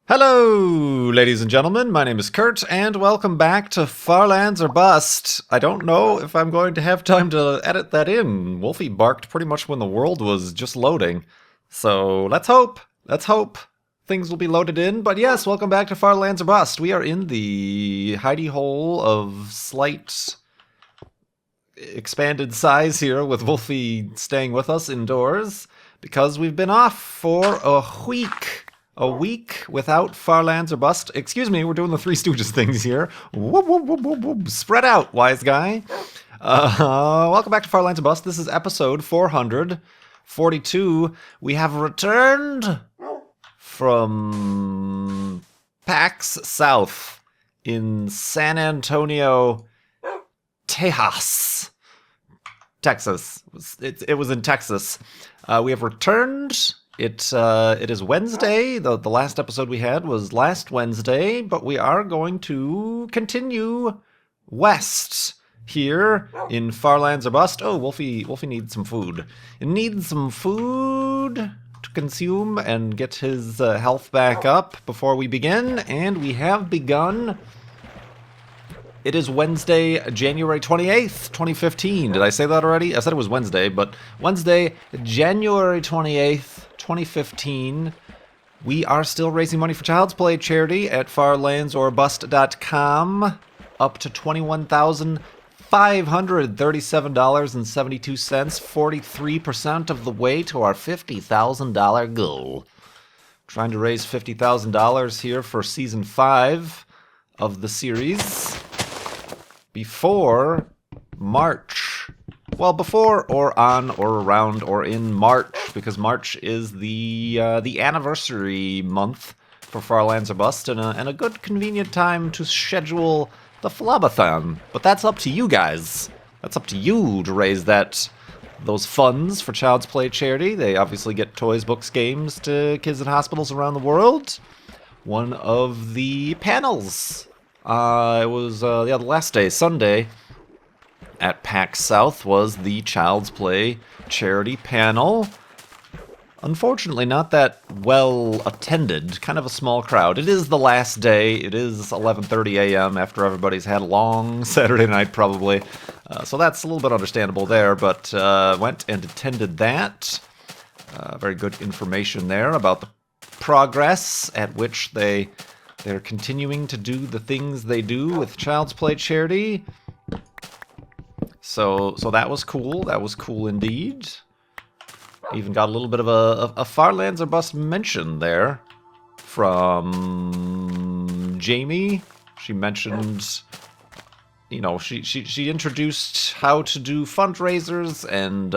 Hello, ladies and gentlemen. My name is Kurt, and welcome back to Far Lands or Bust. I don't know if I'm going to have time to edit that in. Wolfie barked pretty much when the world was just loading. So let's hope. Things will be loaded in. But yes, welcome back to Far Lands or Bust. We are in the hidey hole of slight expanded size here with Wolfie staying with us indoors because we've been off for a week. A week without Far Lands or Bust. Excuse me, we're doing the Three Stooges things here. Whoop, whoop, whoop, whoop, whoop. Spread out, wise guy. Welcome back to Far Lands or Bust. This is episode 442. We have returned from PAX South in San Antonio, Texas. It was in Texas. We have returned. It is Wednesday. The last episode we had was last Wednesday, but we are going to continue west here in Far Lands or Bust. Oh, Wolfie needs some food. He needs some food to consume and get his health back up before we begin, and we have begun. It is Wednesday, January 28th, 2015. Did I say that already? I said it was Wednesday, but Wednesday, January 28th, 2015. We are still raising money for Child's Play charity at farlandsorbust.com. Up to $21,537.72, 43% of the way to our $50,000 goal. Trying to raise $50,000 here for Season 5 of the series. Before March. Well, before or on or around or in March, because March is the anniversary month for Far Lands or Bust, and a good convenient time to schedule the Flobathon. But that's up to you guys. That's up to you to raise those funds for Child's Play charity. They obviously get toys, books, games to kids in hospitals around the world. One of the panels. It was the last day, Sunday, at PAX South was the Child's Play charity panel. Unfortunately, not that well attended. Kind of a small crowd. It is the last day. It is 11:30 a.m. after everybody's had a long Saturday night, probably. So that's a little bit understandable there, but went and attended that. Very good information there about the progress at which they're continuing to do the things they do with Child's Play charity. So that was cool. That was cool indeed. Even got a little bit of a Far Lands or Bust mention there from Jamie. She mentioned, she introduced how to do fundraisers and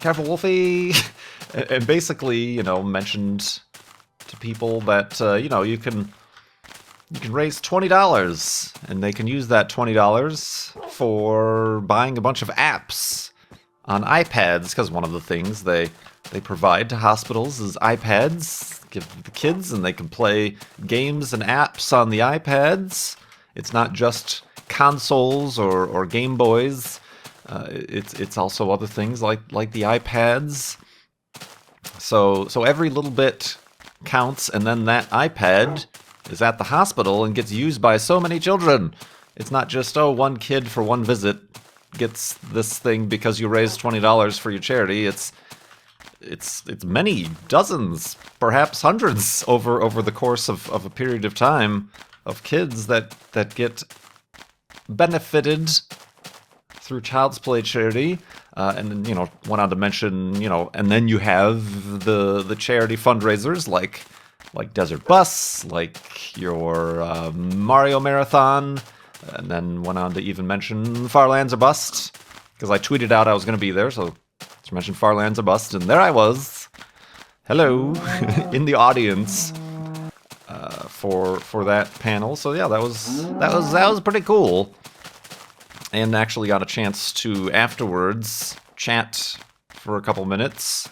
careful Wolfie, and basically, mentioned to people that you can raise $20, and they can use that $20 for buying a bunch of apps on iPads, because one of the things they provide to hospitals is iPads, give the kids, and they can play games and apps on the iPads. It's not just consoles or Game Boys. It's also other things like the iPads. So every little bit counts, and then that iPad is at the hospital and gets used by so many children. It's not just, one kid for one visit gets this thing because you raised $20 for your charity. It's many dozens, perhaps hundreds over the course of a period of time of kids that get benefited through Child's Play charity. And then, went on to mention, and then you have the charity fundraisers like Desert Bus, like your Mario Marathon, and then went on to even mention Far Lands or Bust, because I tweeted out I was going to be there, so to mention Far Lands or Bust, and there I was, hello, in the audience for that panel. So yeah, that was pretty cool, and actually got a chance to afterwards chat for a couple minutes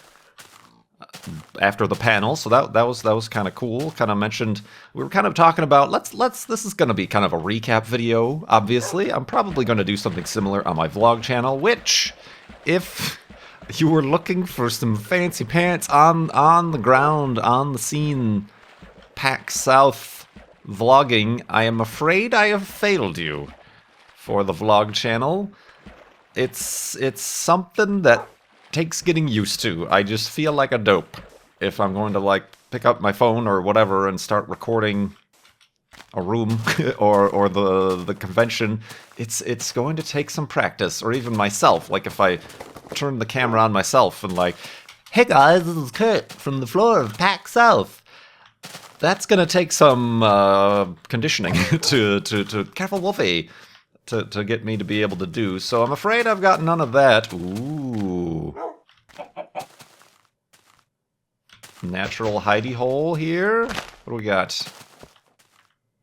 after the panel, so that was kind of cool. Kind of mentioned, we were kind of talking about this is going to be kind of a recap video. Obviously, I'm probably going to do something similar on my vlog channel, which, if you were looking for some fancy pants on the ground, on the scene PAX South vlogging, I am afraid I have failed you for the vlog channel. It's something that takes getting used to. I just feel like a dope if I'm going to, like, pick up my phone or whatever and start recording a room or the convention. It's going to take some practice, or even myself. Like, if I turn the camera on myself and like, hey guys, this is Kurt from the floor of PAX South. That's gonna take some conditioning to Careful Wolfie to get me to be able to do. So I'm afraid I've got none of that. Ooh. Natural hidey hole here. What do we got?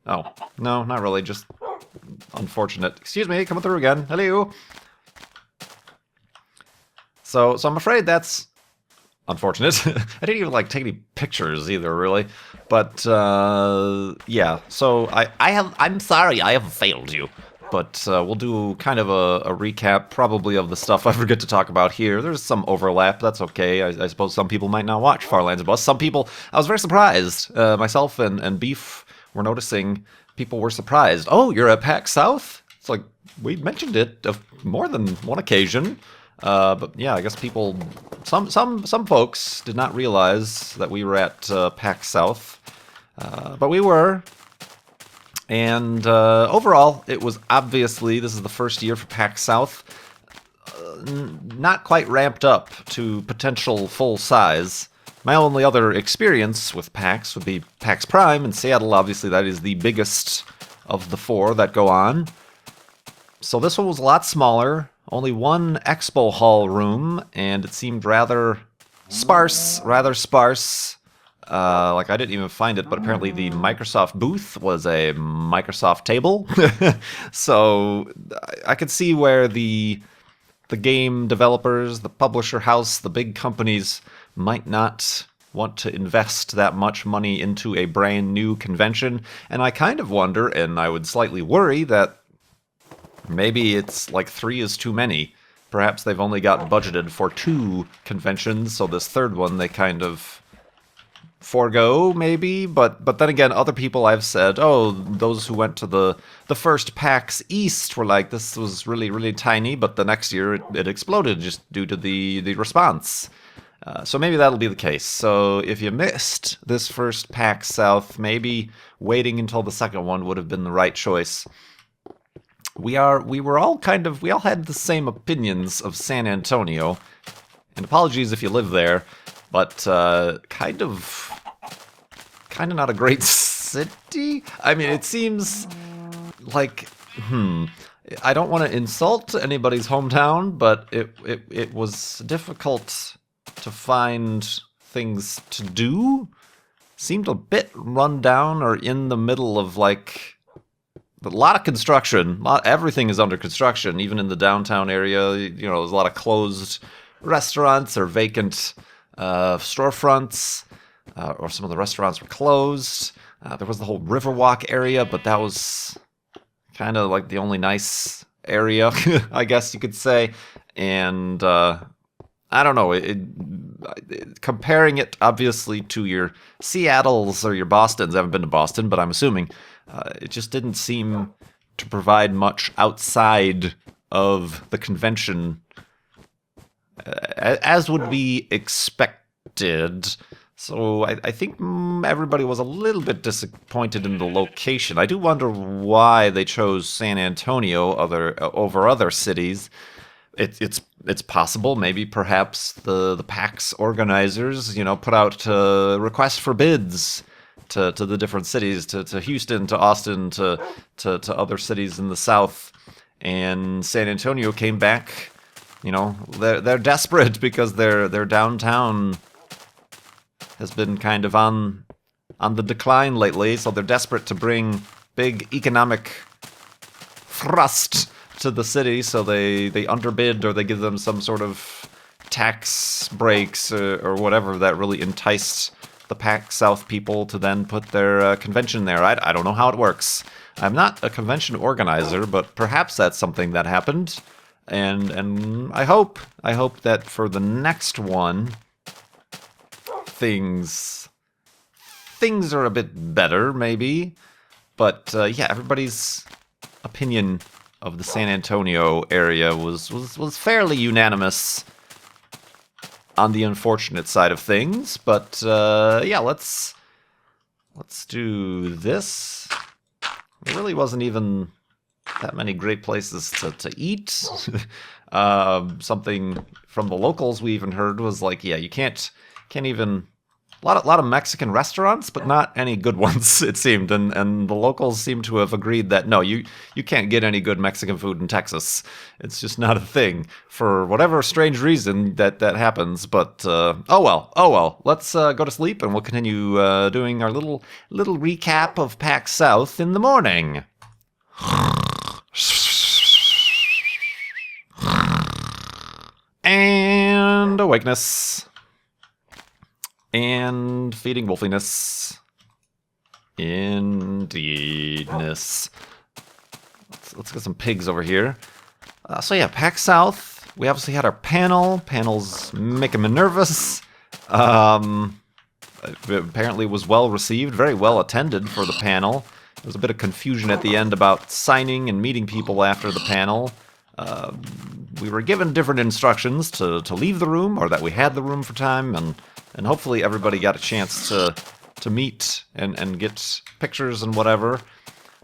Oh, no, not really. Just unfortunate. Excuse me, coming through again. Hello. So I'm afraid that's unfortunate. I didn't even, like, take any pictures either, really. But yeah. So I'm sorry I have failed you. But we'll do kind of a recap, probably, of the stuff I forget to talk about here. There's some overlap. That's okay. I suppose some people might not watch Far Lands Bus. Some people, I was very surprised. Myself and Beef were noticing people were surprised. Oh, you're at PAX South? It's like, we mentioned it of more than one occasion. But yeah, I guess people, some folks did not realize that we were at PAX South. But we were. And overall, it was obviously, this is the first year for PAX South, not quite ramped up to potential full size. My only other experience with PAX would be PAX Prime in Seattle. Obviously, that is the biggest of the four that go on. So this one was a lot smaller, only one expo hall room, and it seemed rather sparse. Like, I didn't even find it, but apparently the Microsoft booth was a Microsoft table. So I could see where the game developers, the publisher house, the big companies might not want to invest that much money into a brand new convention. And I kind of wonder, and I would slightly worry, that maybe it's like 3 is too many. Perhaps they've only got budgeted for 2 conventions, so this third one they kind of forego, maybe. But then again, other people I've said, oh, those who went to the first PAX East were like, this was really, really tiny, but the next year it exploded just due to the response. So maybe that'll be the case. So if you missed this first PAX South, maybe waiting until the second one would have been the right choice. We all had the same opinions of San Antonio, and apologies if you live there, but kind of not a great city. I mean, it seems like, I don't want to insult anybody's hometown, but it was difficult to find things to do. Seemed a bit run down, or in the middle of, like, a lot of construction. Everything is under construction, even in the downtown area. You know, there's a lot of closed restaurants or vacant storefronts, or some of the restaurants were closed. There was the whole Riverwalk area, but that was kind of like the only nice area, I guess you could say. And I don't know, comparing it obviously to your Seattles or your Bostons. I haven't been to Boston, but I'm assuming it just didn't seem to provide much outside of the convention, as would be expected. So I think everybody was a little bit disappointed in the location. I do wonder why they chose San Antonio over other cities. It's possible, maybe perhaps the PAX organizers, put out requests for bids to the different cities, to Houston, to Austin, to other cities in the South, and San Antonio came back. They're desperate because their downtown has been kind of on the decline lately, so they're desperate to bring big economic thrust to the city, so they underbid, or they give them some sort of tax breaks or whatever that really enticed the PAX South people to then put their convention there. I don't know how it works. I'm not a convention organizer, but perhaps that's something that happened. And I hope that for the next one, things things are a bit better, maybe. But yeah, everybody's opinion of the San Antonio area was fairly unanimous on the unfortunate side of things. But yeah, let's do this. There really wasn't even that many great places to eat. Something from the locals we even heard was like, yeah, you can't even... A lot of Mexican restaurants, but not any good ones, it seemed. And the locals seem to have agreed that, no, you can't get any good Mexican food in Texas. It's just not a thing, for whatever strange reason that happens. But, oh well. Let's go to sleep, and we'll continue doing our little recap of PAX South in the morning. And awakeness. And feeding wolfiness. Indeedness. Let's get some pigs over here. So yeah, PAX South. We obviously had our panel. Panel's making me nervous. Apparently was well received, very well attended for the panel. There was a bit of confusion at the end about signing and meeting people after the panel. We were given different instructions to leave the room, or that we had the room for time, and hopefully everybody got a chance to meet and get pictures and whatever.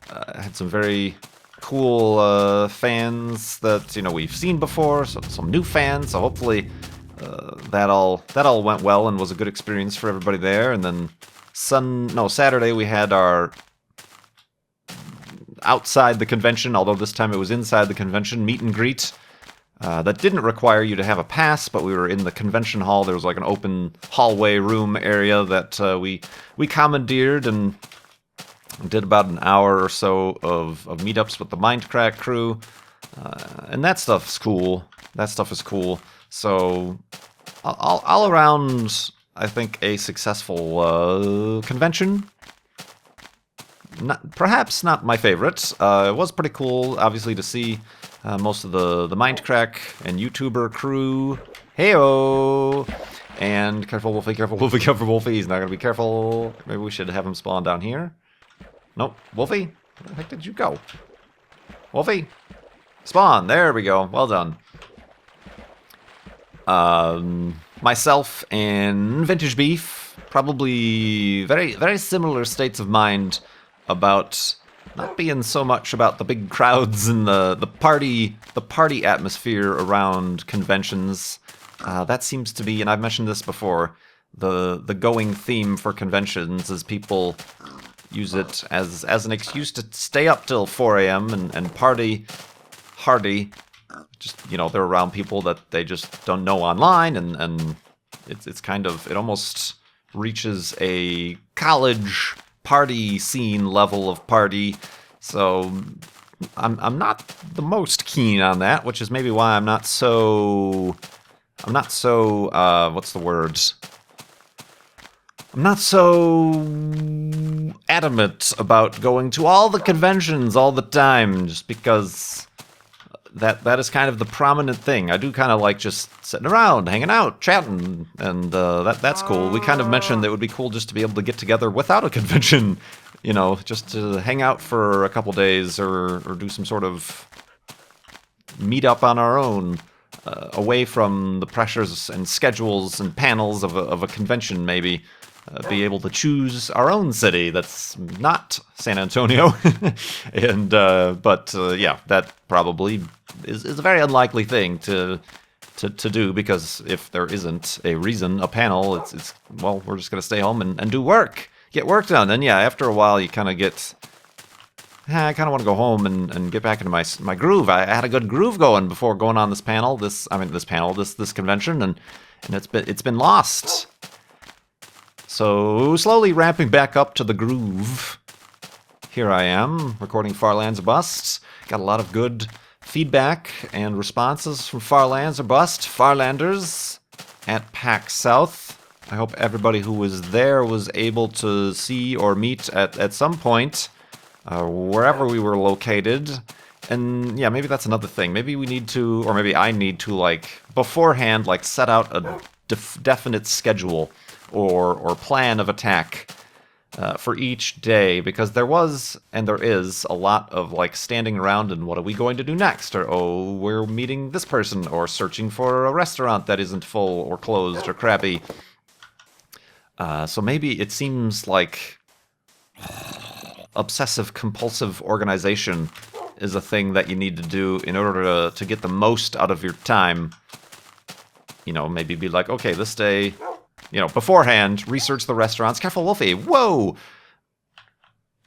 I had some very cool fans that we've seen before, so some new fans. So hopefully that all went well and was a good experience for everybody there. And then Saturday we had our outside the convention, although this time it was inside the convention, meet and greet. That didn't require you to have a pass, but we were in the convention hall. There was like an open hallway room area that we commandeered and did about an hour or so of meetups with the Mindcrack crew. And that stuff's cool. That stuff is cool. So all around, I think a successful convention. Perhaps not my favorite. It was pretty cool, obviously, to see most of the Mindcrack and YouTuber crew. Heyo! And careful Wolfie, careful Wolfie, careful Wolfie. He's not going to be careful. Maybe we should have him spawn down here. Nope. Wolfie? Where the heck did you go? Wolfie? Spawn. There we go. Well done. Myself and Vintage Beef, probably very, very similar states of mind about not being so much about the big crowds and the party atmosphere around conventions. That seems to be, and I've mentioned this before, the going theme for conventions is people use it as an excuse to stay up till 4 a.m. and party hardy. Just, they're around people that they just don't know online, and it's kind of, it almost reaches a college party scene level of party. So I'm not the most keen on that, which is maybe why I'm not so what's the word? I'm not so adamant about going to all the conventions all the time, just because that is kind of the prominent thing. I do kind of like just sitting around, hanging out, chatting, and that's cool. We kind of mentioned that it would be cool just to be able to get together without a convention, just to hang out for a couple days or do some sort of meet-up on our own, away from the pressures and schedules and panels of a convention, maybe. Be able to choose our own city that's not San Antonio. And yeah, that probably is a very unlikely thing to do, because if there isn't a panel, it's well, we're just gonna stay home and do work, get work done. And yeah, after a while you kind of get, I kind of want to go home and get back into my groove. I had a good groove going before going on this convention, and it's been lost. So, slowly ramping back up to the groove. Here I am, recording Farlands or Bust. Got a lot of good feedback and responses from Farlands or Bust, Farlanders, at PAX South. I hope everybody who was there was able to see or meet at some point, wherever we were located. And yeah, maybe that's another thing. Maybe we need to, or maybe I need to, beforehand, set out a definite schedule or plan of attack, for each day, because there was and there is a lot of like standing around and what are we going to do next, or oh, we're meeting this person, or searching for a restaurant that isn't full or closed or crappy. So maybe it seems like obsessive compulsive organization is a thing that you need to do in order to get the most out of your time. You know, maybe be like, okay, this day, you know, beforehand, research the restaurants. Careful, Wolfie! Whoa!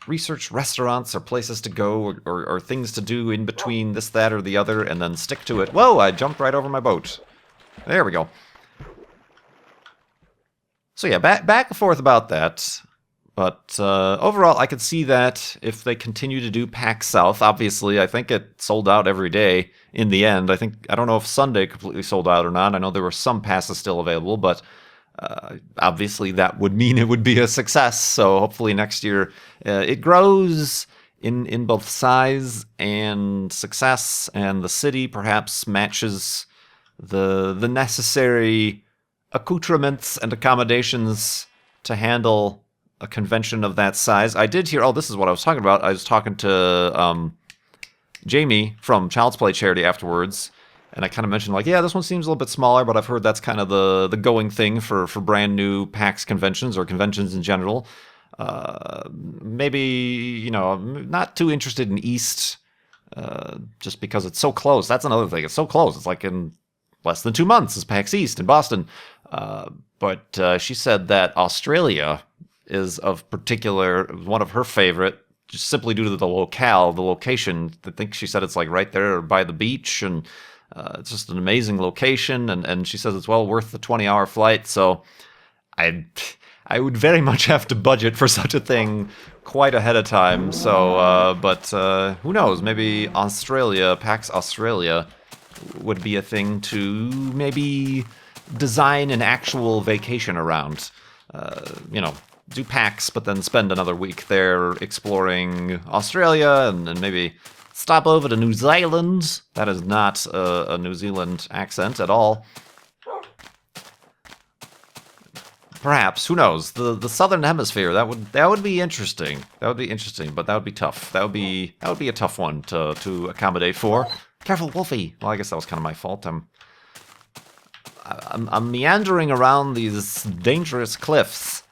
Research restaurants or places to go or things to do in between this, that, or the other, and then stick to it. Whoa, I jumped right over my boat. There we go. So yeah, back and forth about that. But overall, I could see that if they continue to do PAX South, obviously, I think it sold out every day in the end. I don't know if Sunday completely sold out or not. I know there were some passes still available, but obviously that would mean it would be a success. So hopefully next year it grows in both size and success, and the city perhaps matches the necessary accoutrements and accommodations to handle a convention of that size. I did hear, oh, this is what I was talking about. I was talking to Jamie from Child's Play Charity afterwards, and I kind of mentioned, like, yeah, this one seems a little bit smaller, but I've heard that's kind of the going thing for brand new PAX conventions or conventions in general. Maybe, you know, I'm not too interested in East, just because it's so close. That's another thing. It's so close. It's like in less than 2 months is PAX East in Boston. But she said that Australia is of particular, one of her favorite, just simply due to the location. I think she said it's like right there by the beach, and it's just an amazing location, and she says it's well worth the 20-hour flight. So I would very much have to budget for such a thing quite ahead of time. So, but who knows? Maybe Australia, PAX Australia, would be a thing to maybe design an actual vacation around. You know, do PAX, but then spend another week there exploring Australia, and maybe stop over to New Zealand. That is not a New Zealand accent at all. Perhaps, who knows? The Southern Hemisphere, that would be interesting. That would be interesting, but that would be tough. That would be a tough one to accommodate for. Careful, Wolfie. Well, I guess that was kind of my fault. I'm meandering around these dangerous cliffs.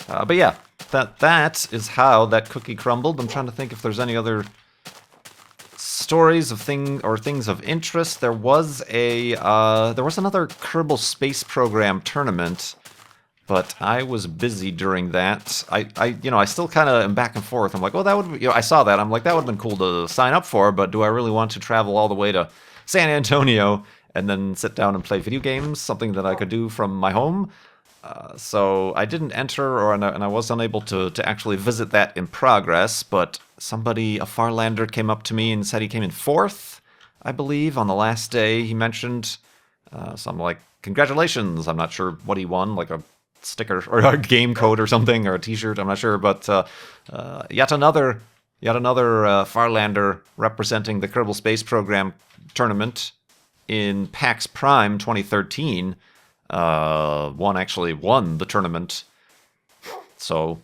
But yeah, that is how that cookie crumbled. I'm trying to think if there's any other stories of things of interest. There was another Kerbal Space Program tournament, but I was busy during that. I still kind of am back and forth. I'm like, well, that would be, I saw that. I'm like, that would have been cool to sign up for, but do I really want to travel all the way to San Antonio and then sit down and play video games, something that I could do from my home? So I didn't enter, and I was unable to actually visit that in progress, but somebody, a Farlander, came up to me and said he came in 4th, I believe, on the last day he mentioned. So I'm like, congratulations. I'm not sure what he won, like a sticker or a game code or something, or a t-shirt, I'm not sure, but yet another Farlander representing the Kerbal Space Program tournament in PAX Prime 2013. Actually won the tournament, so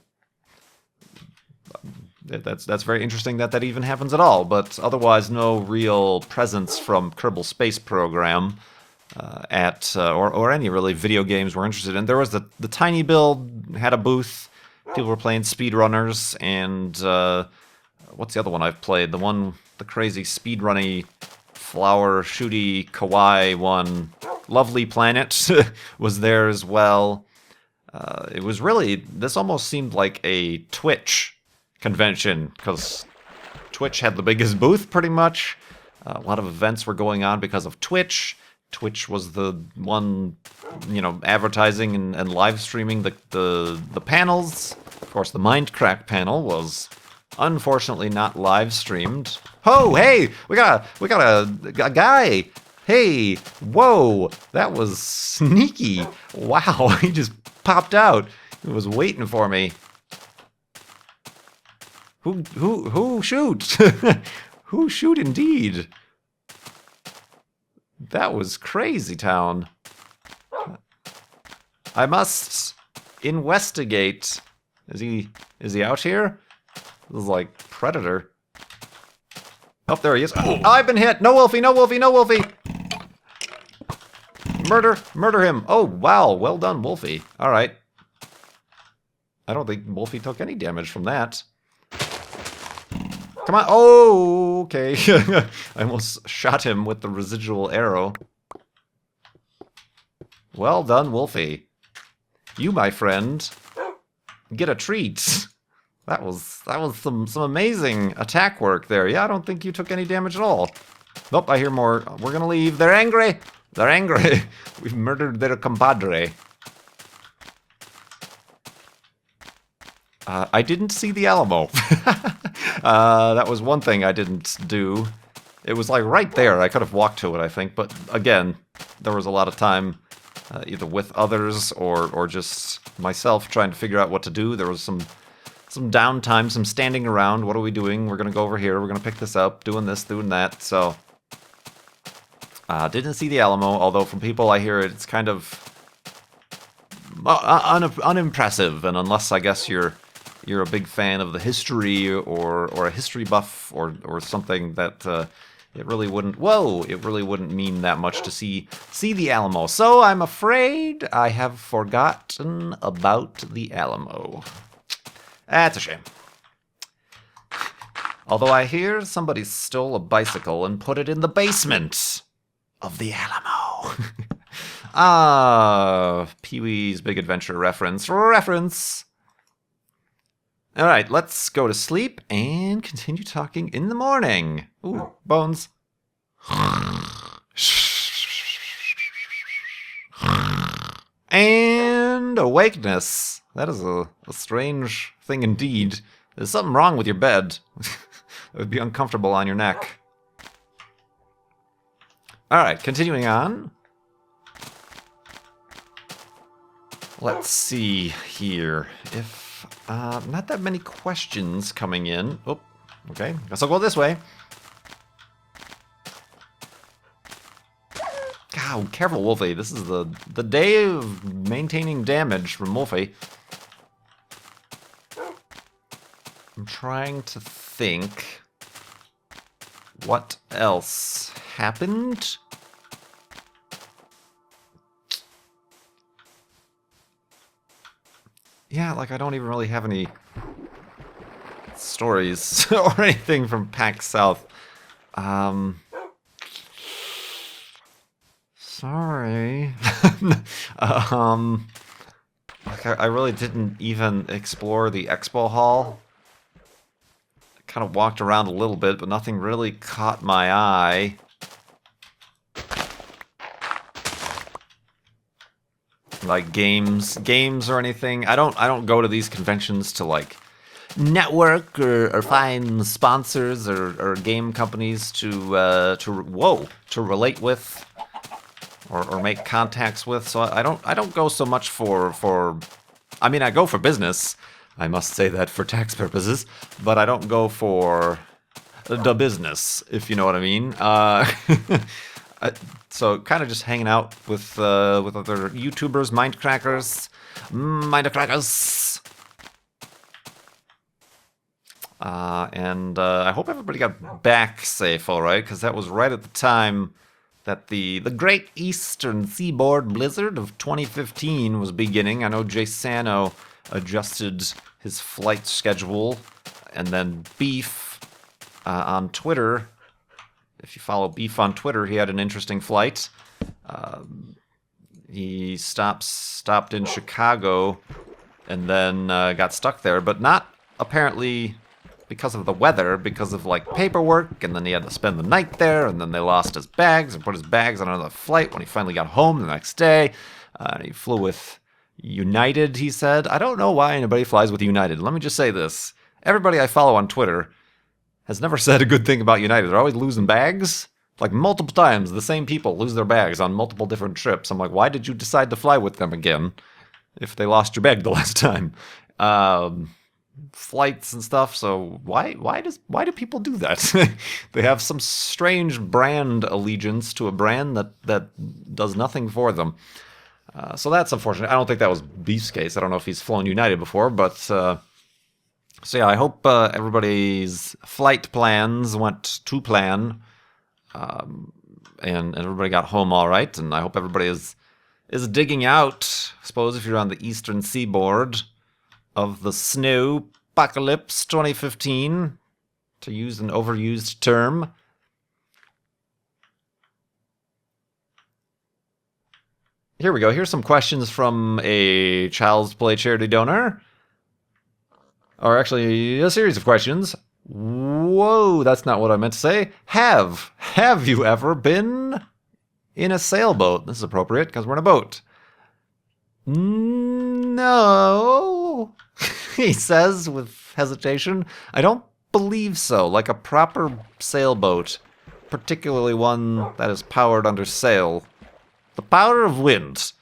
that's very interesting that even happens at all. But otherwise, no real presence from Kerbal Space Program or any really video games we're interested in. There was the Tiny Build had a booth. People were playing speedrunners, and what's the other one I've played? The crazy speedrunny flower shooty kawaii one. Lovely Planet was there as well. It was really, this almost seemed like a Twitch convention, because Twitch had the biggest booth pretty much. A lot of events were going on because of Twitch. Twitch was the one, advertising and live streaming the panels. Of course, the Mindcrack panel was unfortunately not live streamed. Oh, hey, we got a guy. Hey, whoa, that was sneaky. Wow, he just popped out. He was waiting for me. Who shoot? Who shoot indeed? That was crazy town. I must investigate. Is he out here? This is like Predator. Oh, there he is. Oh, I've been hit. No Wolfie, no Wolfie, no Wolfie. Murder him. Oh, wow. Well done, Wolfie. All right. I don't think Wolfie took any damage from that. Come on. Oh, okay. I almost shot him with the residual arrow. Well done, Wolfie. You, my friend, get a treat. That was some amazing attack work there. Yeah, I don't think you took any damage at all. Nope, I hear more. We're gonna leave. They're angry. They're angry. We've murdered their compadre. I didn't see the Alamo. That was one thing I didn't do. It was like right there. I could have walked to it, I think. But again, there was a lot of time either with others or just myself trying to figure out what to do. There was some downtime, some standing around. What are we doing? We're going to go over here. We're going to pick this up, doing this, doing that. So, didn't see the Alamo, although from people I hear it's kind of unimpressive. And unless, I guess, you're a big fan of the history or a history buff or something that it really wouldn't mean that much to see the Alamo. So I'm afraid I have forgotten about the Alamo. That's a shame. Although I hear somebody stole a bicycle and put it in the basement of the Alamo. Pee-wee's Big Adventure reference. Alright, let's go to sleep and continue talking in the morning. Ooh, bones. And awakeness. That is a strange thing indeed. There's something wrong with your bed. It would be uncomfortable on your neck. Alright, continuing on. Let's see here. If not that many questions coming in. Oh, okay. Guess I'll go this way. God, careful, Wolfie. This is the day of maintaining damage from Wolfie. I'm trying to think what else happened. Yeah, like I don't even really have any stories or anything from PAX South. Sorry. Like I really didn't even explore the expo hall. I kind of walked around a little bit, but nothing really caught my eye. Like games or anything. I don't go to these conventions to like network or find sponsors or game companies to relate with or make contacts with. So I don't go so much for I mean, I go for business. I must say that for tax purposes, but I don't go for the business, if you know what I mean. So kind of just hanging out with other YouTubers, Mindcrackers. And I hope everybody got back safe, all right, because that was right at the time that the Great Eastern Seaboard Blizzard of 2015 was beginning. I know Jay Sano adjusted his flight schedule, and then Beef on Twitter. If you follow Beef on Twitter, he had an interesting flight. He stopped in Chicago and then got stuck there, but not apparently because of the weather, because of like paperwork, and then he had to spend the night there, and then they lost his bags and put his bags on another flight when he finally got home the next day. He flew with United, he said. I don't know why anybody flies with United. Let me just say this. Everybody I follow on Twitter has never said a good thing about United. They're always losing bags. Like multiple times, the same people lose their bags on multiple different trips. I'm like, why did you decide to fly with them again if they lost your bag the last time? Flights and stuff. So why do people do that? They have some strange brand allegiance to a brand that does nothing for them. So that's unfortunate. I don't think that was Beef's case. I don't know if he's flown United before, but so yeah, I hope everybody's flight plans went to plan, and everybody got home all right. And I hope everybody is digging out. I suppose if you're on the eastern seaboard of the snow apocalypse 2015, to use an overused term. Here we go. Here's some questions from a Child's Play charity donor. Or actually, a series of questions. Whoa, that's not what I meant to say. Have you ever been in a sailboat? This is appropriate because we're in a boat. No, he says with hesitation. I don't believe so. Like a proper sailboat, particularly one that is powered under sail. The power of wind.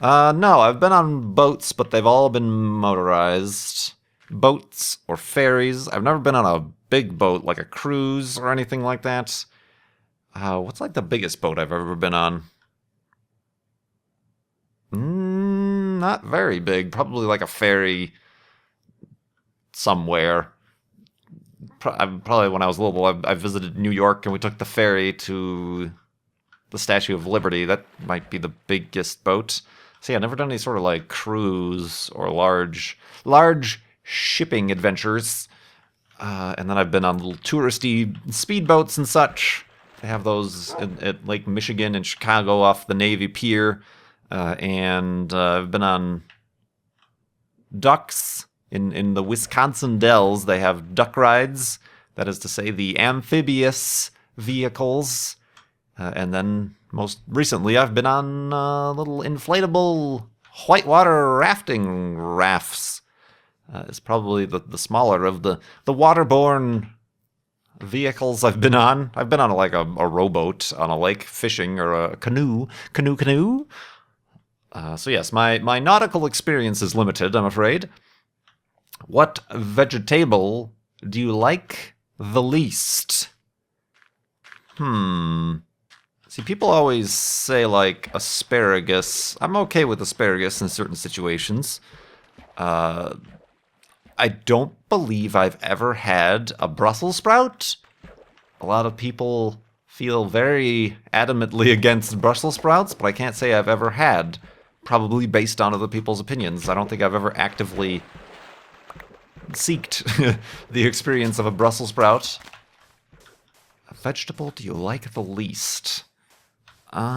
No, I've been on boats, but they've all been motorized. Boats or ferries. I've never been on a big boat, like a cruise or anything like that. What's like the biggest boat I've ever been on? Not very big. Probably like a ferry somewhere. Probably when I was little, I visited New York and we took the ferry to the Statue of Liberty. That might be the biggest boat. So yeah, I've never done any sort of like cruise or large shipping adventures. And then I've been on little touristy speedboats and such. They have those at Lake Michigan and Chicago off the Navy Pier. And I've been on ducks in the Wisconsin Dells. They have duck rides. That is to say, the amphibious vehicles. And then most recently, I've been on little inflatable whitewater rafting rafts. It's probably the smaller of the waterborne vehicles I've been on. I've been on like a rowboat on a lake fishing, or a canoe. So yes, my nautical experience is limited, I'm afraid. What vegetable do you like the least? See, people always say, like, asparagus. I'm okay with asparagus in certain situations. I don't believe I've ever had a Brussels sprout. A lot of people feel very adamantly against Brussels sprouts, but I can't say I've ever had. Probably based on other people's opinions. I don't think I've ever actively seeked the experience of a Brussels sprout. A vegetable do you like the least? I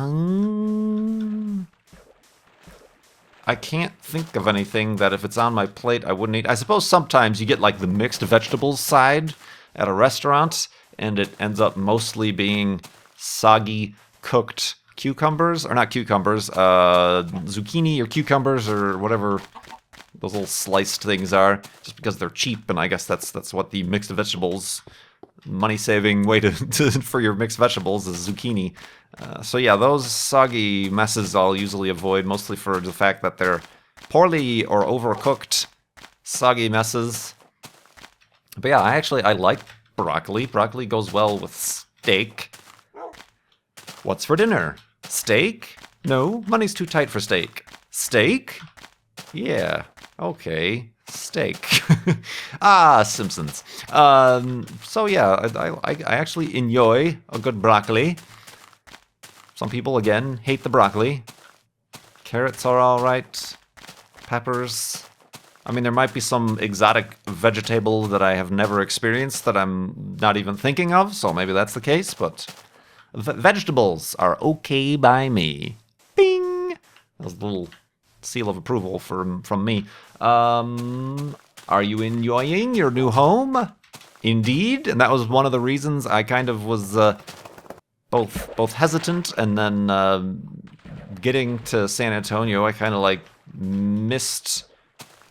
can't think of anything that if it's on my plate I wouldn't eat. I suppose sometimes you get like the mixed vegetables side at a restaurant, and it ends up mostly being soggy, cooked cucumbers, or not cucumbers, zucchini or cucumbers or whatever those little sliced things are, just because they're cheap, and I guess that's what the mixed vegetables money-saving way to for your mixed vegetables is zucchini. So yeah, those soggy messes I'll usually avoid, mostly for the fact that they're poorly or overcooked soggy messes. But yeah, I like broccoli. Broccoli goes well with steak. What's for dinner? Steak? No, money's too tight for steak. Steak? Yeah, okay. Steak. Simpsons. So yeah, I actually enjoy a good broccoli. Some people, again, hate the broccoli. Carrots are alright. Peppers. I mean, there might be some exotic vegetable that I have never experienced that I'm not even thinking of, so maybe that's the case, but vegetables are okay by me. Bing! That was a little seal of approval from me. Are you enjoying your new home? Indeed, and that was one of the reasons I kind of was both hesitant, and then getting to San Antonio, I kind of like missed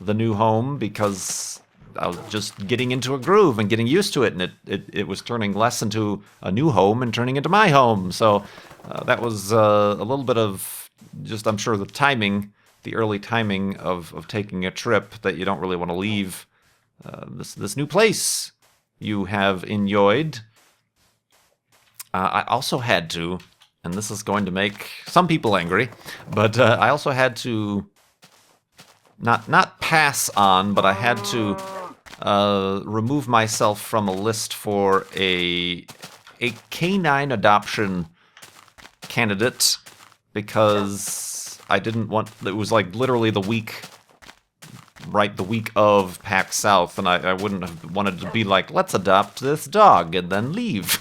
the new home because I was just getting into a groove and getting used to it, and it was turning less into a new home and turning into my home. So that was a little bit of just, I'm sure, the early timing of taking a trip that you don't really want to leave this new place you have enjoyed. I also had to, and this is going to make some people angry, but I also had to not pass on, but I had to remove myself from a list for a canine adoption candidate because I didn't want. It was like literally the week of PAX South, and I wouldn't have wanted to be like, let's adopt this dog and then leave.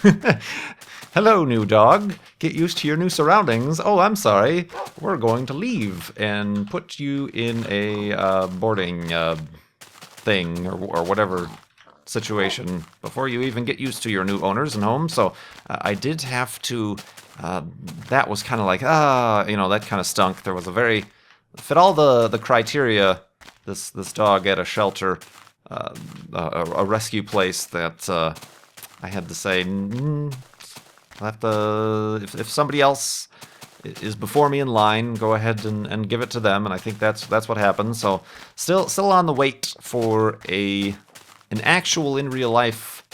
Hello, new dog. Get used to your new surroundings. Oh, I'm sorry. We're going to leave and put you in a boarding thing or whatever situation before you even get used to your new owners and home. So I did have to. That was kind of like that kind of stunk. There was fit all the criteria. This dog at a shelter, a rescue place that I had to say. I'll have to, if somebody else is before me in line, go ahead and give it to them, and I think that's what happened. So still on the wait for an actual in real life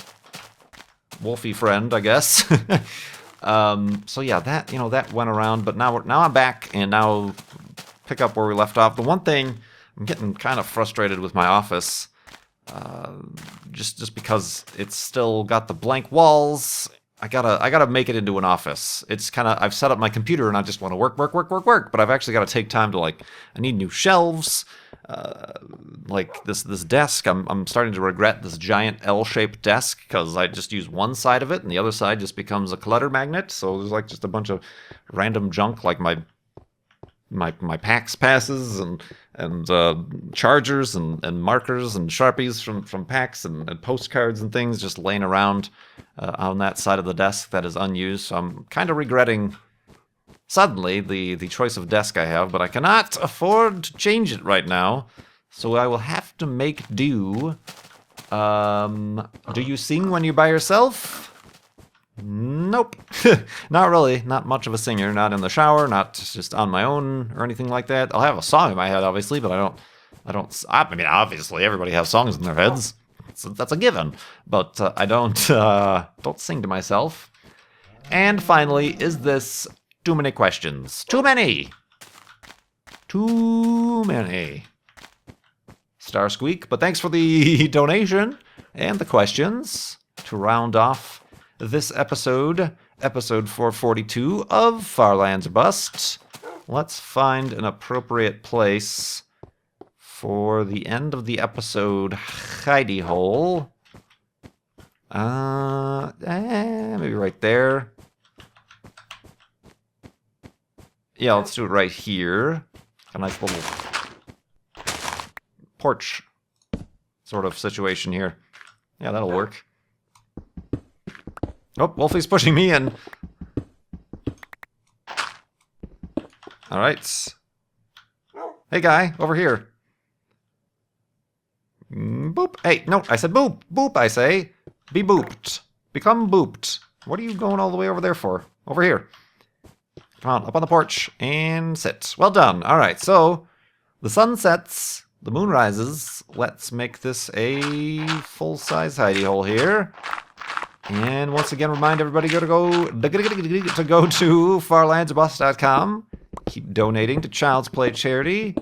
Wolfie friend, I guess. So yeah, that went around, but now I'm back, and now pick up where we left off. The one thing I'm getting kind of frustrated with my office, just because it's still got the blank walls. I gotta make it into an office. It's kind of, I've set up my computer and I just want to work, but I've actually got to take time to I need new shelves, like this desk. I'm starting to regret this giant L-shaped desk because I just use one side of it and the other side just becomes a clutter magnet. So there's just a bunch of random junk, like my PAX passes and chargers and markers and Sharpies from PAX and postcards and things just laying around on that side of the desk that is unused. So I'm kind of regretting suddenly the choice of desk I have, but I cannot afford to change it right now. So I will have to make do. Do you sing when you're by yourself? Nope. Not really. Not much of a singer. Not in the shower, not just on my own or anything like that. I'll have a song in my head, obviously, but I mean, obviously, everybody has songs in their heads. That's a given. But I don't sing to myself. And finally, is this too many questions? Too many! Too many. Star Squeak, but thanks for the donation and the questions to round off this episode 442 of Farlands Bust. Let's find an appropriate place for the end of the episode hidey hole. Maybe right there. Yeah, let's do it right here. A nice little porch sort of situation here. Yeah, that'll work. Oh, Wolfie's pushing me in. Alright. Hey, guy, over here. Boop. Hey, no, I said boop. Boop, I say. Be booped. Become booped. What are you going all the way over there for? Over here. Come on, up on the porch and sit. Well done. Alright, so the sun sets, the moon rises. Let's make this a full-size hidey hole here. And once again, remind everybody to go to farlandsbust.com. Keep donating to Child's Play charity.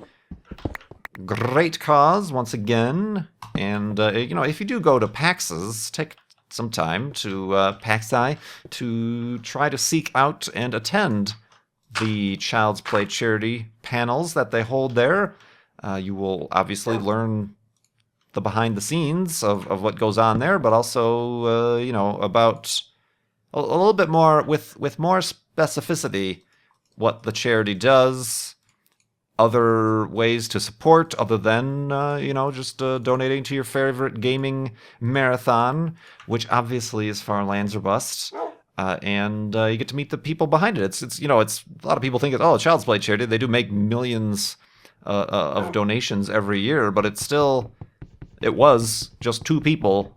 Great cause, once again. And, if you do go to PAX's, take some time to PAX to try to seek out and attend the Child's Play charity panels that they hold there. You will obviously learn the behind the scenes of what goes on there, but also, about a little bit more, with more specificity, what the charity does, other ways to support other than, just donating to your favorite gaming marathon, which obviously is Farlands or Bust. And you get to meet the people behind it. It's a lot of people think, a Child's Play charity, they do make millions of donations every year, but it was just two people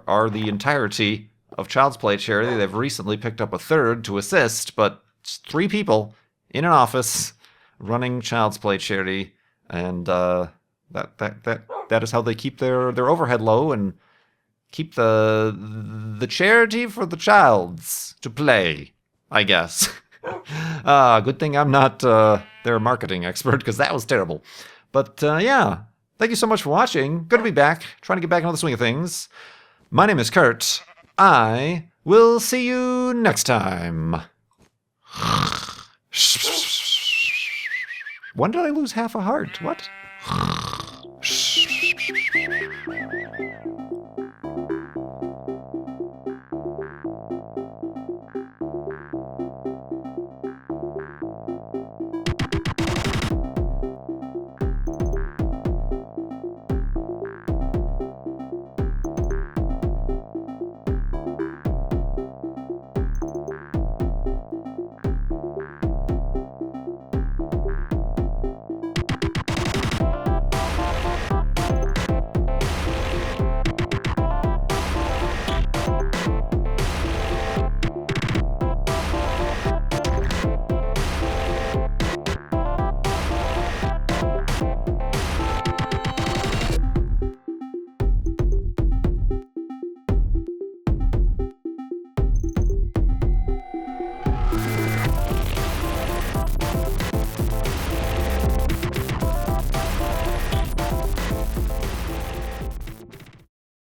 are the entirety of Child's Play charity. They've recently picked up a third to assist, but it's three people in an office running Child's Play charity, and that is how they keep their overhead low and keep the charity for the childs to play, I guess. Good thing I'm not their marketing expert, because that was terrible. But yeah, thank you so much for watching. Good to be back, trying to get back into the swing of things. My name is Kurt. I will see you next time. When did I lose half a heart? What?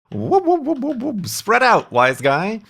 Whoop, whoop, whoop, whoop, whoop. Spread out, wise guy.